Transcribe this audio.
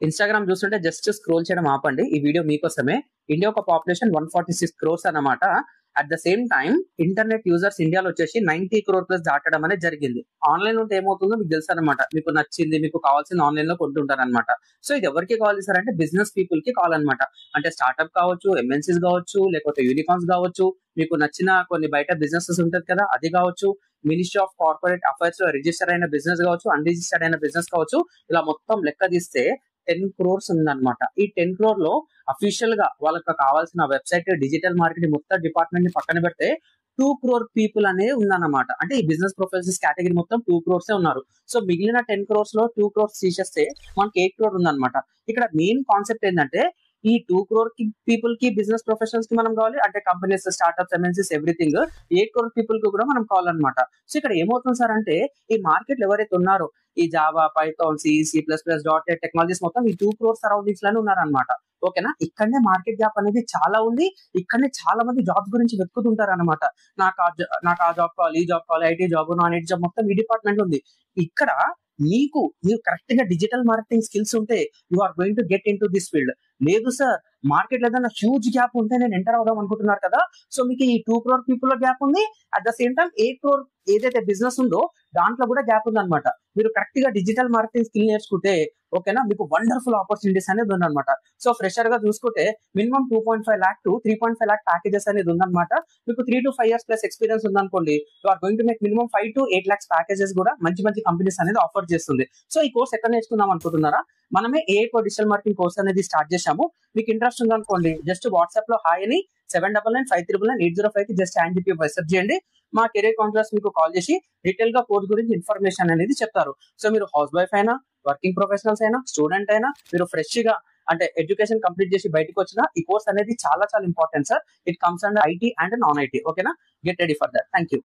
Instagram చూస్తుంటే just scroll చేయడం ఆపండి. ఈ వీడియో మీకోసమే. ఇండియా ఒక పాపులేషన్ 146 క్రోర్స్ అన్నమాట. At the same time internet users ఇండియాలో వచ్చేసి 90 క్రోర్ ప్లస్ దాటడం అనేది జరిగింది. ఆన్‌లైన్ ఉంటే ఏమవుతుందో మీకు తెలుసన్నమాట. మీకు నచ్చింది, మీకు కావాల్సింది ఆన్‌లైన్‌లో కొంటుంటారన్నమాట. సో ఇది ఎవరికి కాల్ చేశారంటే బిజినెస్ పీపుల్‌కి కాల్ అన్నమాట. అంటే స్టార్టప్ కావచ్చు, ఎంఎన్‌సీస్ కావచ్చు, లేకపోతే యూనికార్న్స్ కావచ్చు, మీకు నచ్చిన కొన్ని బయట బిజినెసెస్ ఉంటది కదా! అది కావచ్చు, మినిస్ట్రీ ఆఫ్ కార్పొరేట్ అఫైర్స్‌లో రిజిస్టర్ అయిన బిజినెస్ కావచ్చు, అన్‌రిజిస్టర్డ్ అయిన బిజినెస్ కావచ్చు, ఇలా మొత్తం లెక్క తీస్తే 10 క్రోర్స్ ఉందన్నమాట. ఈ 10 క్రోర్‌లో అఫీషియల్ గా వాళ్ళకి కావాల్సిన వెబ్‌సైట్, డిజిటల్ మార్కెటింగ్ మొత్తం డిపార్ట్‌మెంట్‌ని పక్కన పెడితే 2 క్రోర్ పీపుల్ అనేది ఉందన్నమాట. అంటే ఈ బిజినెస్ ప్రొఫైల్స్ కేటగిరీ మొత్తం 2 క్రోర్సే ఉన్నారు. సో మిగిలిన 10 క్రోర్స్‌లో 2 క్రోర్స్ తీసేస్తే మనకి 8 క్రోర్ ఉందన్నమాట. ఇక్కడ మెయిన్ కాన్సెప్ట్ ఏందంటే ఈ 2 క్రోర్ పీపుల్ కి బిజినెస్ ప్రొఫెషనల్స్ కి మనం కావాలి. అంటే companies, startups, MNCs everything 8 crore people కి కూడా మనం కావాలన్నమాట. సో ఇక్కడ ఏమవుతుంది సార్ అంటే ఈ మార్కెట్‌లో ఎవరైతే ఉన్నారో ఈ Java, Python, C, C plus plus, dot net technologies మొత్తం ఈ 2 క్రోర్ సరౌండింగ్స్ లోనే ఉన్నారన్నమాట. ఓకేనా? ఇక్కడనే మార్కెట్ గ్యాప్ అనేది చాలా ఉంది. ఇక్కడనే చాలా మంది జాబ్స్ గురించి వెతుకుతుంటారన్నమాట. నాకు ఆ జాబ్ కావాలి, ఈ జాబ్ కావాలి, IT job, non IT job మొత్తం ఈ డిపార్ట్మెంట్ ఉంది. ఇక్కడ మీరు కరెక్ట్ గా డిజిటల్ మార్కెటింగ్ స్కిల్స్ ఉంటే you are going to get into this field. లేదు సార్ మార్కెట్ లో ఏదైనా హ్యూజ్ గ్యాప్ ఉంటే నేను ఎంటర్ అవుదాం అనుకుంటున్నారు కదా. సో మీకు ఈ 2 క్రోర్ పీపుల్ లో గ్యాప్ ఉంది. At the same time 8 crore ఏదైతే బిజినెస్ ఉందో దాంట్లో కూడా గ్యాప్ ఉందన్నమాట. మీరు కరెక్ట్ గా డిజిటల్ మార్కెటింగ్ స్కిల్ నేర్చుకుంటే ఓకేనా మీకు వండర్ఫుల్ ఆపర్చునిటీస్ అనేది ఉందన్నమాట. సో ఫ్రెషర్ గా చూసుకుంటే minimum 2.5 lakh to 3.5 lakh packages అనేది ఉందన్నమాట. మీకు 3 to 5 years ప్లస్ ఎక్స్పీరియన్స్ ఉందనుకోండి, you are going to make minimum 5 to 8 lakhs packages కూడా మంచి మంచి కంపెనీస్ అనేది ఆఫర్ చేస్తుంది. సో ఈ కోర్స్ ఎక్కడ నేర్చుకుందాం అనుకుంటున్నారా? మనమే ఏ డిజిటల్ మార్కెటింగ్ కోర్స్ అనేది స్టార్ట్ చేశాము. మీకు ఇంట్రెస్ట్ ఉందనుకోండి జస్ట్ వాట్సాప్ లో హాయ్ అని 7995998005 కి జస్ట్ హ్యాండ్ చెప్పి మెసేజ్ చేయండి. మా కెరీర్ కౌన్సిలర్స్ మీకు కాల్ చేసి డీటెయిల్ గా కోర్స్ గురించి ఇన్ఫర్మేషన్ అనేది చెప్తారు. సో మీరు హౌస్ వైఫ్ అయినా, వర్కింగ్ ప్రొఫెషనల్స్ అయినా, స్టూడెంట్ అయినా, మీరు ఫ్రెష్ గా అంటే ఎడ్యుకేషన్ కంప్లీట్ చేసి బయటకు వచ్చినా ఈ కోర్స్ అనేది చాలా చాలా important sir. It comes under IT and non IT. ఓకేనా? Get ready for that. Thank you.